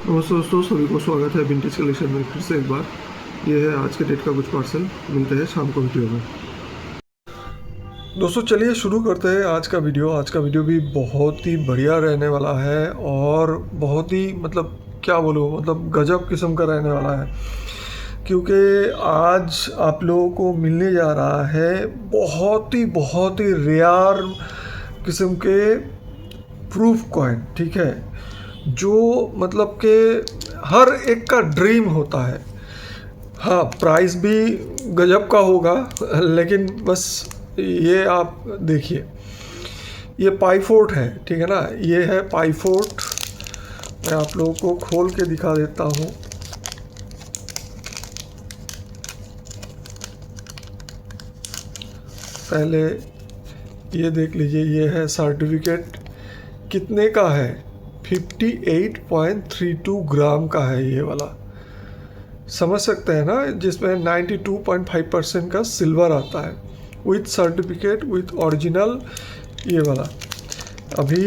नमस्ते दोस्तों, सभी को स्वागत है विंटेज कलेक्शन में फिर से एक बार। ये है आज के डेट का कुछ पार्सल। मिलते हैं शाम को वीडियो में। दोस्तों चलिए शुरू करते हैं आज का वीडियो। आज का वीडियो भी बहुत ही बढ़िया रहने वाला है और बहुत ही क्या बोलूँ, गजब किस्म का रहने वाला है, क्योंकि आज आप लोगों को मिलने जा रहा है बहुत ही रेयर किस्म के प्रूफ कॉइन। ठीक है, जो के हर एक का ड्रीम होता है। हाँ, प्राइस भी गजब का होगा, लेकिन बस ये आप देखिए, ये पाई फोर्ट है। ठीक है ना, ये है पाई फोर्ट। मैं आप लोगों को खोल के दिखा देता हूँ। पहले ये देख लीजिए, ये है सर्टिफिकेट। कितने का है? 58.32 ग्राम का है ये वाला। समझ सकते हैं ना, जिसमें 92.5% का सिल्वर आता है विथ सर्टिफिकेट विथ ओरिजिनल। ये वाला अभी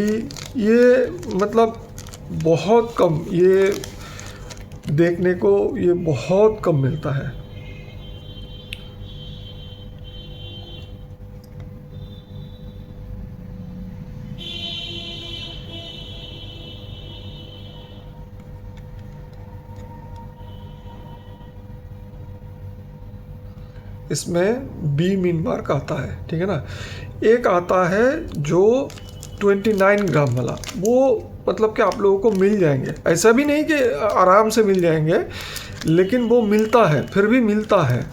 ये बहुत कम, ये देखने को ये बहुत कम मिलता है। इसमें बी मिन मार्क आता है। ठीक है ना, एक आता है जो 29 ग्राम वाला, वो कि आप लोगों को मिल जाएंगे। ऐसा भी नहीं कि आराम से मिल जाएंगे, लेकिन वो मिलता है, फिर भी मिलता है।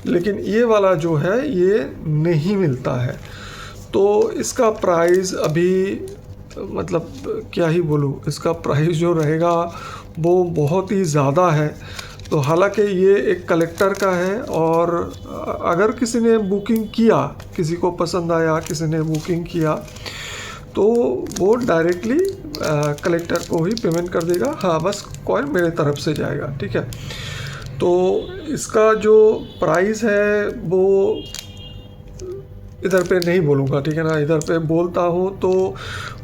लेकिन ये वाला जो है ये नहीं मिलता है। तो इसका प्राइस अभी क्या ही बोलूँ, इसका प्राइस जो रहेगा वो बहुत ही ज़्यादा है। तो हालांकि ये एक कलेक्टर का है, और अगर किसी ने बुकिंग किया, किसी को पसंद आया, किसी ने बुकिंग किया, तो वो डायरेक्टली कलेक्टर को ही पेमेंट कर देगा। हाँ, बस कॉइन मेरे तरफ से जाएगा। ठीक है, तो इसका जो प्राइस है वो इधर पे नहीं बोलूँगा। ठीक है ना, इधर पे बोलता हूँ तो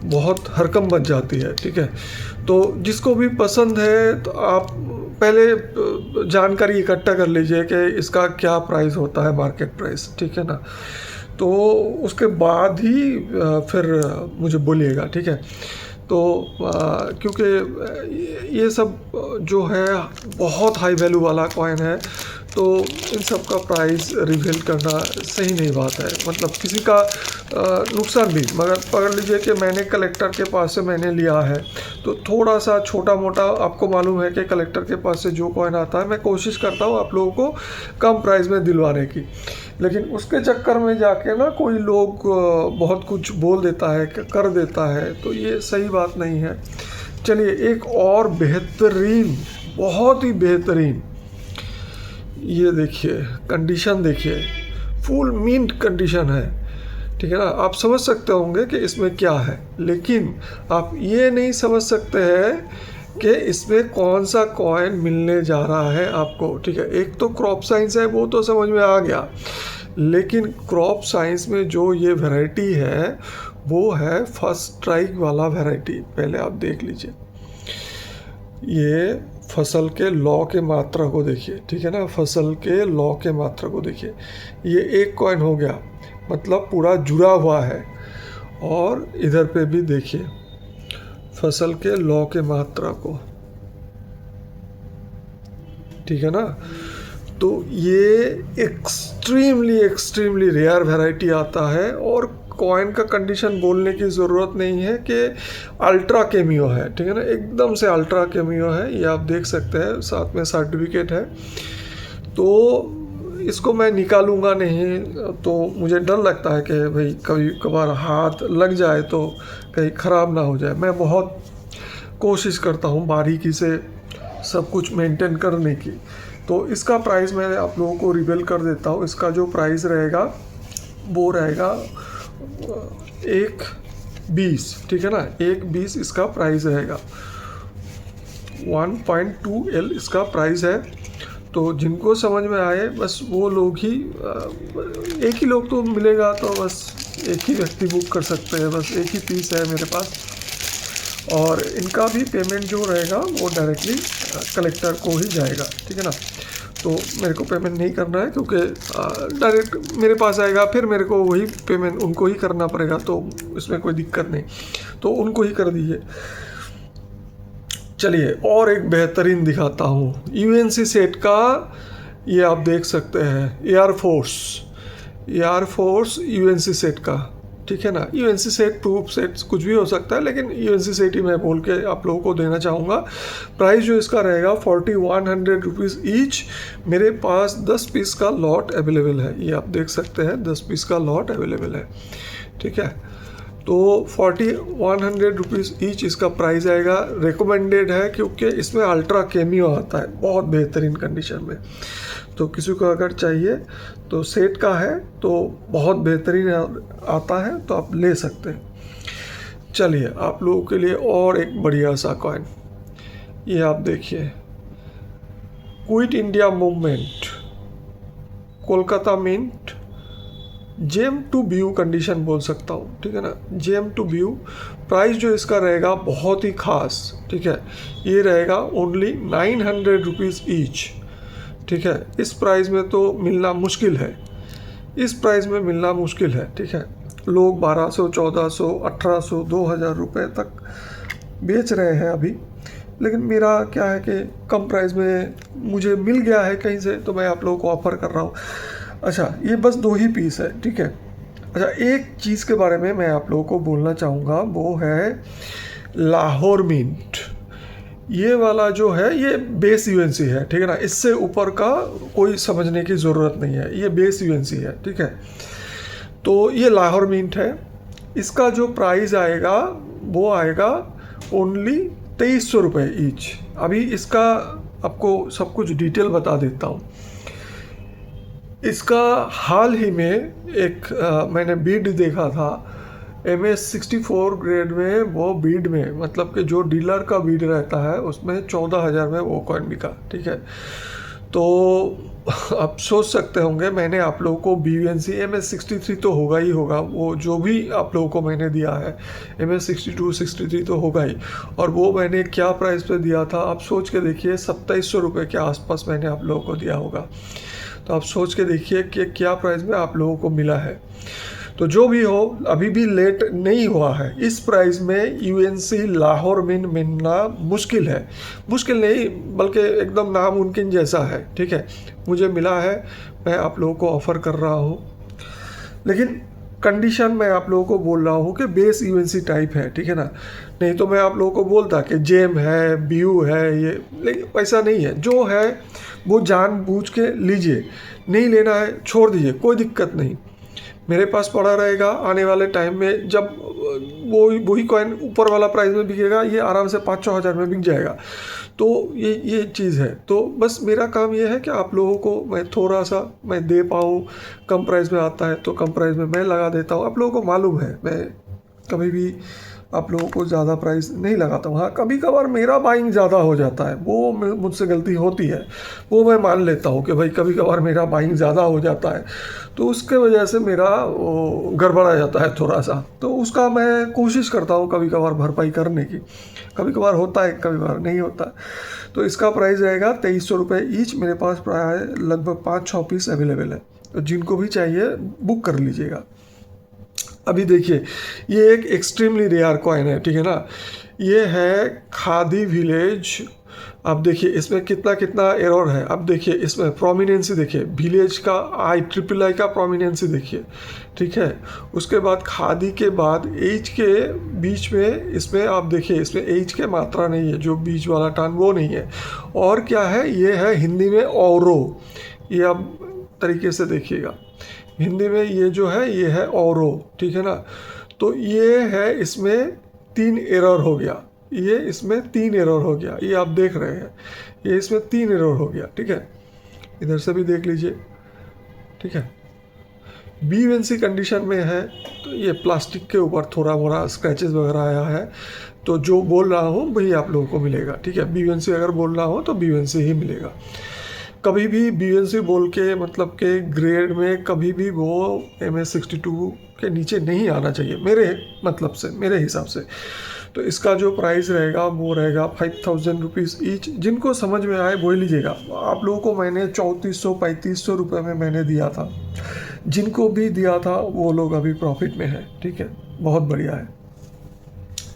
बहुत हरकम बच जाती है। ठीक है, तो जिसको भी पसंद है तो आप पहले जानकारी इकट्ठा कर लीजिए कि इसका क्या प्राइस होता है, मार्केट प्राइस। ठीक है ना, तो उसके बाद ही फिर मुझे बोलिएगा। ठीक है, तो क्योंकि ये सब जो है बहुत हाई वैल्यू वाला कॉइन है, तो इन सब का प्राइस रिवील करना सही नहीं बात है। किसी का नुकसान भी, मगर पकड़ लीजिए कि मैंने कलेक्टर के पास से मैंने लिया है, तो थोड़ा सा छोटा मोटा, आपको मालूम है कि कलेक्टर के पास से जो कॉइन आता है, मैं कोशिश करता हूँ आप लोगों को कम प्राइस में दिलवाने की। लेकिन उसके चक्कर में जाके ना कोई लोग बहुत कुछ बोल देता है, कर देता है, तो ये सही बात नहीं है। चलिए एक और बेहतरीन, बहुत ही बेहतरीन, ये देखिए कंडीशन देखिए, फुल मिंट कंडीशन है। ठीक है ना, आप समझ सकते होंगे कि इसमें क्या है, लेकिन आप ये नहीं समझ सकते हैं कि इसमें कौन सा कॉइन मिलने जा रहा है आपको। ठीक है, एक तो क्रॉप साइंस है, वो तो समझ में आ गया, लेकिन क्रॉप साइंस में जो ये वैरायटी है वो है फर्स्ट स्ट्राइक वाला वैरायटी। पहले आप देख लीजिए, ये फसल के लॉ के मात्रा को देखिए। ठीक है ना, फसल के लॉ के मात्रा को देखिए। ये एक कॉइन हो गया, पूरा जुड़ा हुआ है। और इधर पे भी देखिए फसल के लॉ के मात्रा को। ठीक है ना, तो ये एक्सट्रीमली रेयर वैरायटी आता है। और कॉइन का कंडीशन बोलने की ज़रूरत नहीं है कि अल्ट्रा केमियो है। ठीक है ना, एकदम से अल्ट्रा केमियो है, ये आप देख सकते हैं, साथ में सर्टिफिकेट है। तो इसको मैं निकालूंगा नहीं, तो मुझे डर लगता है कि भाई कभी कभार हाथ लग जाए तो कहीं ख़राब ना हो जाए। मैं बहुत कोशिश करता हूँ बारीकी से सब कुछ मेंटेन करने की। तो इसका प्राइस मैं आप लोगों को रिवील कर देता हूँ। इसका जो प्राइस रहेगा वो रहेगा 1.20। ठीक है ना, 1.20 इसका प्राइस रहेगा। 1.2L इसका प्राइस है। तो जिनको समझ में आए बस वो लोग ही, एक ही लोग तो मिलेगा, तो बस एक ही व्यक्ति बुक कर सकते हैं। बस एक ही पीस है मेरे पास, और इनका भी पेमेंट जो रहेगा वो डायरेक्टली कलेक्टर को ही जाएगा, ठीक है ना। तो मेरे को पेमेंट नहीं करना है क्योंकि डायरेक्ट मेरे पास आएगा, फिर मेरे को वही पेमेंट उनको ही करना पड़ेगा, तो इसमें कोई दिक्कत नहीं, तो उनको ही कर दीजिए। चलिए और एक बेहतरीन दिखाता हूँ यूएनसी सेट का। ये आप देख सकते हैं एयरफोर्स यूएनसी सेट का, ठीक है ना। यूएनसी सेट, ट्रूप सेट कुछ भी हो सकता है, लेकिन यूएनसी सेट ही मैं बोल के आप लोगों को देना चाहूँगा। प्राइस जो इसका रहेगा 4100 रुपीज़ ईच। मेरे पास 10 पीस का लॉट अवेलेबल है, ये आप देख सकते हैं 10 पीस का लॉट अवेलेबल है, ठीक है। तो 4100 रुपीज़ ईच इसका प्राइस आएगा। रिकमेंडेड है क्योंकि इसमें अल्ट्रा कैमियो आता है बहुत बेहतरीन कंडीशन में। तो किसी को अगर चाहिए तो सेट का है तो बहुत बेहतरीन आता है, तो आप ले सकते हैं। चलिए आप लोगों के लिए और एक बढ़िया सा कॉइन, ये आप देखिए, Quit India movement Kolkata mint gem to view condition बोल सकता हूँ, ठीक है ना। जेम टू व्यू प्राइस जो इसका रहेगा बहुत ही खास, ठीक है। ये रहेगा ओनली 900 रुपीज़ ईच, ठीक है। इस प्राइस में तो मिलना मुश्किल है, इस प्राइस में मिलना मुश्किल है, ठीक है। लोग 1200, 1400, 1800, 2000 रुपये तक बेच रहे हैं अभी, लेकिन मेरा क्या है कि कम प्राइस में मुझे मिल गया है कहीं से, तो मैं आप लोगों को ऑफ़र कर रहा हूँ। अच्छा, ये बस 2 ही पीस है, ठीक है। अच्छा, एक चीज़ के बारे में मैं आप लोगों को बोलना चाहूँगा, वो है लाहौर मिंट। ये वाला जो है ये बेस यूएनसी है, ठीक है ना। इससे ऊपर का कोई समझने की ज़रूरत नहीं है, ये बेस यूएनसी है, ठीक है। तो ये लाहौर मिंट है, इसका जो प्राइस आएगा वो आएगा ओनली 2300 रुपये ईच। अभी इसका आपको सब कुछ डिटेल बता देता हूँ। इसका हाल ही में एक मैंने बीड देखा था MS64 ग्रेड में, वो बीड में मतलब कि जो डीलर का बीड रहता है उसमें 14,000 में वो कॉइन बिका, ठीक है। तो आप सोच सकते होंगे मैंने आप लोगों को BUNC MS63 तो होगा ही होगा, वो जो भी आप लोगों को मैंने दिया है MS62, 63 तो होगा ही, और वो मैंने क्या प्राइस पे दिया था आप सोच के देखिए, 2700 रुपये के आसपास मैंने आप लोगों को दिया होगा। तो आप सोच के देखिए कि क्या प्राइस में आप लोगों को मिला है। तो जो भी हो, अभी भी लेट नहीं हुआ है। इस प्राइस में यूएनसी लाहौर मिंट मिलना मुश्किल है, मुश्किल नहीं बल्कि एकदम नामुमकिन जैसा है, ठीक है। मुझे मिला है, मैं आप लोगों को ऑफ़र कर रहा हूँ, लेकिन कंडीशन मैं आप लोगों को बोल रहा हूँ कि बेस यूएनसी टाइप है, ठीक है ना। नहीं तो मैं आप लोगों को बोलता कि जेम है, व्यू है ये, लेकिन ऐसा नहीं है। जो है वो जानबूझ के लीजिए, नहीं लेना है छोड़ दीजिए, कोई दिक्कत नहीं। मेरे पास पड़ा रहेगा, आने वाले टाइम में जब वही कॉइन ऊपर वाला प्राइस में बिकेगा, ये आराम से 5-6 हज़ार में बिक जाएगा। तो ये चीज़ है। तो बस मेरा काम ये है कि आप लोगों को मैं थोड़ा सा मैं दे पाऊँ, कम प्राइस में आता है तो कम प्राइस में मैं लगा देता हूँ। आप लोगों को मालूम है मैं कभी भी आप लोगों को ज़्यादा प्राइस नहीं लगाता हूँ। हाँ, कभी कभार मेरा बाइंग ज़्यादा हो जाता है, वो मुझसे गलती होती है, वो मैं मान लेता हूँ कि भाई कभी कभार मेरा बाइंग ज़्यादा हो जाता है, तो उसके वजह से मेरा गड़बड़ा जाता है थोड़ा सा, तो उसका मैं कोशिश करता हूँ कभी कभार भरपाई करने की। कभी कभार होता है, कभी कभार नहीं होता। तो इसका प्राइस रहेगा 2300 रुपये ईच। मेरे पास प्राय लगभग 5-6 पीस अवेलेबल है, तो जिनको भी चाहिए बुक कर लीजिएगा। अभी देखिए, ये एक एक्सट्रीमली रेयर कॉइन है, ठीक है ना। ये है खादी विलेज। आप देखिए इसमें कितना कितना एरर है। अब देखिए इसमें प्रोमिनेंसी देखिए, विलेज का III का प्रोमिनेंसी देखिए, ठीक है। उसके बाद खादी के बाद एच के बीच में इसमें आप देखिए, इसमें एच के मात्रा नहीं है, जो बीच वाला टान वो नहीं है। और क्या है, ये है हिंदी में औरो, ये आप तरीके से देखिएगा, हिंदी में ये जो है ये है औरो, ठीक है ना। तो ये है, इसमें 3 एरर हो गया, ये इसमें 3 एरर हो गया, ये आप देख रहे हैं, ये इसमें 3 एरर हो गया, ठीक है। इधर से भी देख लीजिए, ठीक है। BUNC कंडीशन में है तो ये प्लास्टिक के ऊपर थोड़ा मोड़ा स्क्रैचेस वगैरह आया है, तो जो बोल रहा हूँ वही आप लोगों को मिलेगा, ठीक है। BUNC अगर बोल रहा हो तो BUNC ही मिलेगा। कभी भी BUNC बोल के मतलब के ग्रेड में कभी भी वो MS62 के नीचे नहीं आना चाहिए, मेरे मतलब से, मेरे हिसाब से। तो इसका जो प्राइस रहेगा वो रहेगा 5000 रुपीज़ ईच। जिनको समझ में आए वो ही लीजिएगा। आप लोगों को मैंने 3400-3500 रुपये में मैंने दिया था, जिनको भी दिया था वो लोग अभी प्रॉफिट में है, ठीक है, बहुत बढ़िया है।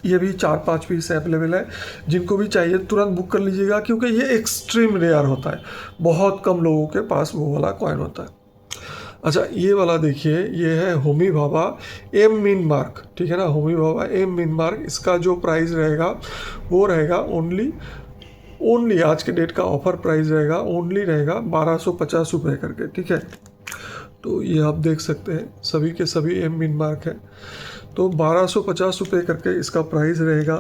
ये भी 4-5 पीस अवेलेबल है, जिनको भी चाहिए तुरंत बुक कर लीजिएगा, क्योंकि ये एक्सट्रीम रेयर होता है, बहुत कम लोगों के पास वो वाला कॉइन होता है। अच्छा, ये वाला देखिए, ये है होमी भाभा एम मिन मार्क, ठीक है ना, होमी भाभा एम मिन मार्क। इसका जो प्राइस रहेगा वो रहेगा ओनली आज के डेट का ऑफर प्राइस रहेगा, ओनली रहेगा 1250 रुपये करके, ठीक है। तो ये आप देख सकते हैं सभी के सभी एम मिन मार्क है, तो 1250 रुपये करके इसका प्राइस रहेगा।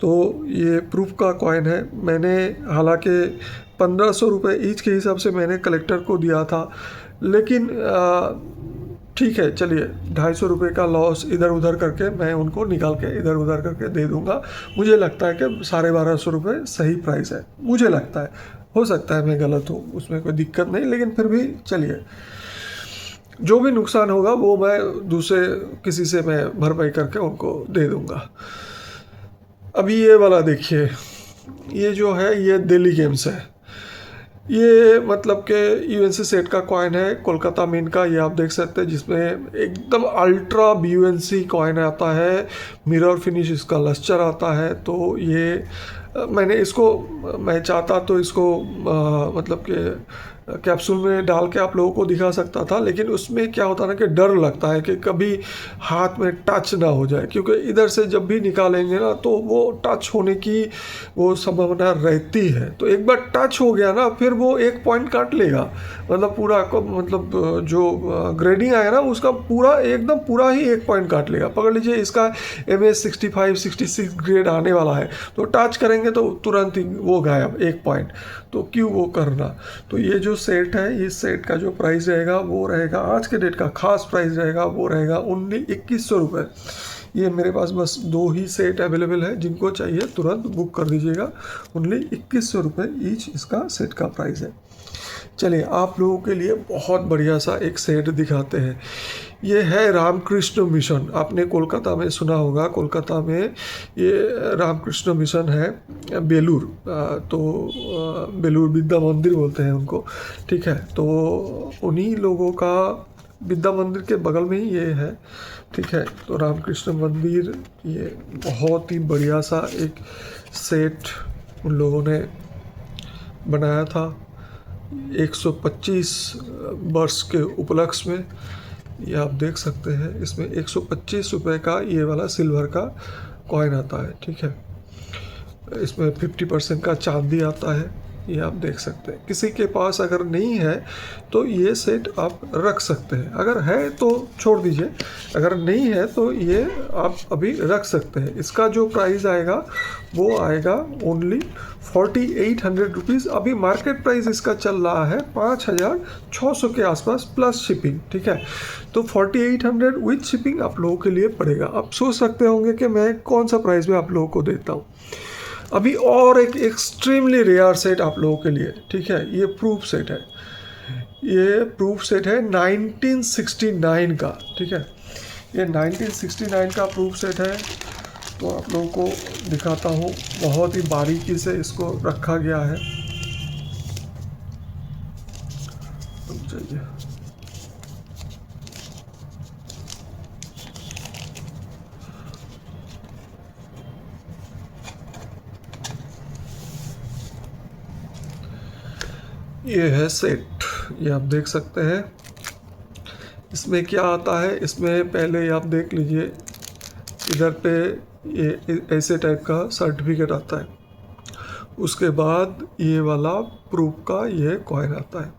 तो ये प्रूफ का कॉइन है। मैंने हालांकि 1500 रुपये ईच के हिसाब से मैंने कलेक्टर को दिया था, लेकिन ठीक है, चलिए 250 रुपये का लॉस इधर उधर करके मैं उनको निकाल के इधर उधर करके दे दूंगा। मुझे लगता है कि 1250 रुपये सही प्राइस है, मुझे लगता है, हो सकता है मैं गलत हूँ, उसमें कोई दिक्कत नहीं, लेकिन फिर भी चलिए, जो भी नुकसान होगा वो मैं दूसरे किसी से मैं भरपाई करके उनको दे दूंगा। अभी ये वाला देखिए, ये जो है ये दिल्ली गेम्स है। ये मतलब कि यूएनसी सेट का कॉइन है, कोलकाता मिन का, ये आप देख सकते हैं, जिसमें एकदम अल्ट्रा यूएनसी कॉइन आता है, मिरर फिनिश इसका लस्टर आता है। तो ये मैंने इसको, मैं चाहता तो इसको मतलब कि कैप्सूल में डाल के आप लोगों को दिखा सकता था, लेकिन उसमें क्या होता है ना कि डर लगता है कि कभी हाथ में टच ना हो जाए, क्योंकि इधर से जब भी निकालेंगे ना तो वो टच होने की वो संभावना रहती है। तो एक बार टच हो गया ना फिर वो 1 पॉइंट काट लेगा, मतलब पूरा मतलब जो ग्रेडिंग आएगा ना उसका पूरा एकदम पूरा ही 1 पॉइंट काट लेगा। पकड़ लीजिए इसका MS 65-66 ग्रेड आने वाला है, तो टच करेंगे तो तुरंत ही वो गायब 1 पॉइंट, तो क्यों वो करना। तो ये जो सेट है, इस सेट का जो प्राइस रहेगा वो रहेगा, आज के डेट का खास प्राइस रहेगा वो रहेगा ओनली 2100 रुपये। ये मेरे पास बस 2 ही सेट अवेलेबल है, जिनको चाहिए तुरंत बुक कर दीजिएगा, ओनली 2100 रुपये ईच इसका सेट का प्राइस है। चलिए आप लोगों के लिए बहुत बढ़िया सा एक सेट दिखाते हैं। ये है रामकृष्ण मिशन, आपने कोलकाता में सुना होगा, कोलकाता में ये रामकृष्ण मिशन है बेलूर, तो बेलूर विद्या मंदिर बोलते हैं उनको, ठीक है। तो उन्हीं लोगों का विद्या मंदिर के बगल में ही ये है, ठीक है। तो रामकृष्ण मंदिर, ये बहुत ही बढ़िया सा एक सेट उन लोगों ने बनाया था 125 वर्ष के उपलक्ष्य में। ये आप देख सकते हैं, इसमें 125 रुपये का ये वाला सिल्वर का कॉइन आता है, ठीक है। इसमें 50% का चांदी आता है, ये आप देख सकते हैं। किसी के पास अगर नहीं है तो ये सेट आप रख सकते हैं, अगर है तो छोड़ दीजिए, अगर नहीं है तो ये आप अभी रख सकते हैं। इसका जो प्राइस आएगा वो आएगा ओनली 4800 रुपीज़। अभी मार्केट प्राइस इसका चल रहा है 5600 के आसपास प्लस शिपिंग, ठीक है। तो 4800 विथ शिपिंग आप लोगों के लिए पड़ेगा। आप सोच सकते होंगे कि मैं कौन सा प्राइस में आप लोगों को देता हूँ। अभी और एक एक्सट्रीमली रेयर सेट आप लोगों के लिए, ठीक है। ये प्रूफ सेट है, ये प्रूफ सेट है 1969 का, ठीक है। ये 1969 का प्रूफ सेट है। तो आप लोगों को दिखाता हूँ, बहुत ही बारीकी से इसको रखा गया है। चलिए, ये है सेट, ये आप देख सकते हैं। इसमें क्या आता है, इसमें पहले आप देख लीजिए, इधर पे ये ऐसे टाइप का सर्टिफिकेट आता है, उसके बाद ये वाला प्रूफ का ये कॉइन आता है।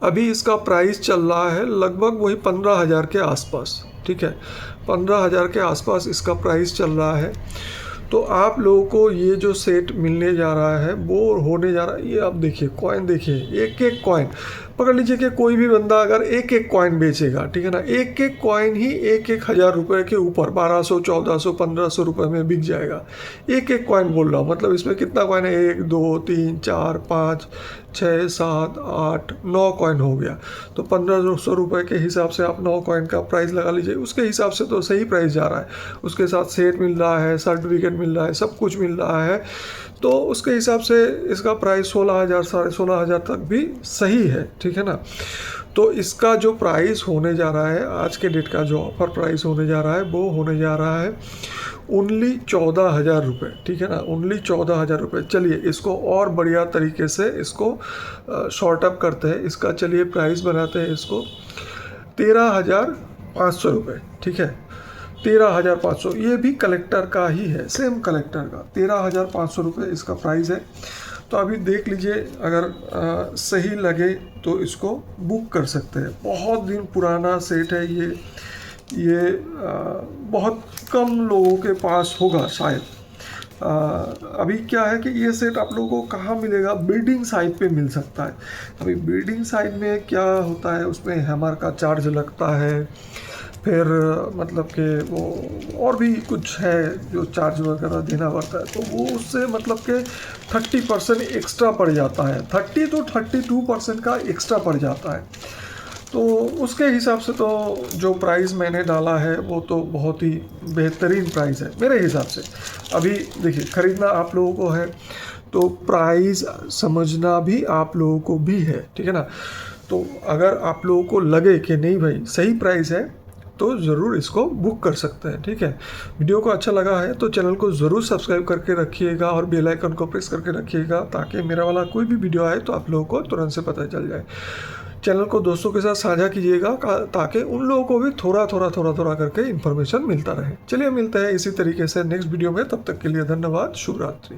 अभी इसका प्राइस चल रहा है लगभग वही 15,000 के आसपास, ठीक है। 15,000 के आसपास इसका प्राइस चल रहा है। तो आप लोगों को ये जो सेट मिलने जा रहा है वो होने जा रहा है, ये आप देखिए कॉइन, देखिए एक एक कॉइन पकड़ लीजिए कि कोई भी बंदा अगर एक एक कॉइन बेचेगा, ठीक है ना, एक एक कॉइन ही एक एक हज़ार रुपये के ऊपर 1200, 1400, 1500 रुपये में बिक जाएगा। एक एक कॉइन बोल रहा हूँ, मतलब इसमें कितना कॉइन है, 1 2 3 4 5 6 7 8 9 कॉइन हो गया। तो 1500 रुपये के हिसाब से आप 9 कॉइन का प्राइस लगा लीजिए, उसके हिसाब से तो सही प्राइस जा रहा है। उसके साथ सेट मिल रहा है, सर्टिफिकेट मिल रहा है, सब कुछ मिल रहा है, तो उसके हिसाब से इसका प्राइस 16,000 16,500 तक भी सही है, ठीक है ना। तो इसका जो प्राइस होने जा रहा है, आज के डेट का जो ऑफर प्राइस होने जा रहा है, वो होने जा रहा है ओनली 14,000 रुपये, ठीक है ना, ओनली 14,000 रुपये। चलिए इसको और बढ़िया तरीके से इसको शॉर्ट अप करते हैं, इसका चलिए प्राइस बनाते हैं इसको 13,500 रुपये, ठीक है, 13,500। ये भी कलेक्टर का ही है, सेम कलेक्टर का 13,500 रुपये इसका प्राइस है। तो अभी देख लीजिए, अगर सही लगे तो इसको बुक कर सकते हैं। बहुत दिन पुराना सेट है ये बहुत कम लोगों के पास होगा शायद। अभी क्या है कि ये सेट आप लोगों को कहाँ मिलेगा, बिल्डिंग साइट पे मिल सकता है। अभी बिल्डिंग साइट में क्या होता है, उसमें हैमर का चार्ज लगता है, फिर मतलब कि वो और भी कुछ है जो चार्ज वगैरह देना पड़ता है, तो वो उससे मतलब कि 30% एक्स्ट्रा पड़ जाता है, 30 to 32% का एक्स्ट्रा पड़ जाता है। तो उसके हिसाब से तो जो प्राइस मैंने डाला है वो तो बहुत ही बेहतरीन प्राइस है मेरे हिसाब से। अभी देखिए, ख़रीदना आप लोगों को है तो प्राइस समझना भी आप लोगों को भी है, ठीक है ना। तो अगर आप लोगों को लगे कि नहीं भाई सही प्राइस है तो ज़रूर इसको बुक कर सकते हैं, ठीक है। वीडियो को अच्छा लगा है तो चैनल को ज़रूर सब्सक्राइब करके रखिएगा और बेल आइकन को प्रेस करके रखिएगा, ताकि मेरा वाला कोई भी वीडियो आए तो आप लोगों को तुरंत से पता चल जाए। चैनल को दोस्तों के साथ साझा कीजिएगा ताकि उन लोगों को भी थोड़ा थोड़ा करके इन्फॉर्मेशन मिलता रहे। चलिए मिलते हैं इसी तरीके से नेक्स्ट वीडियो में, तब तक के लिए धन्यवाद, शुभ रात्रि।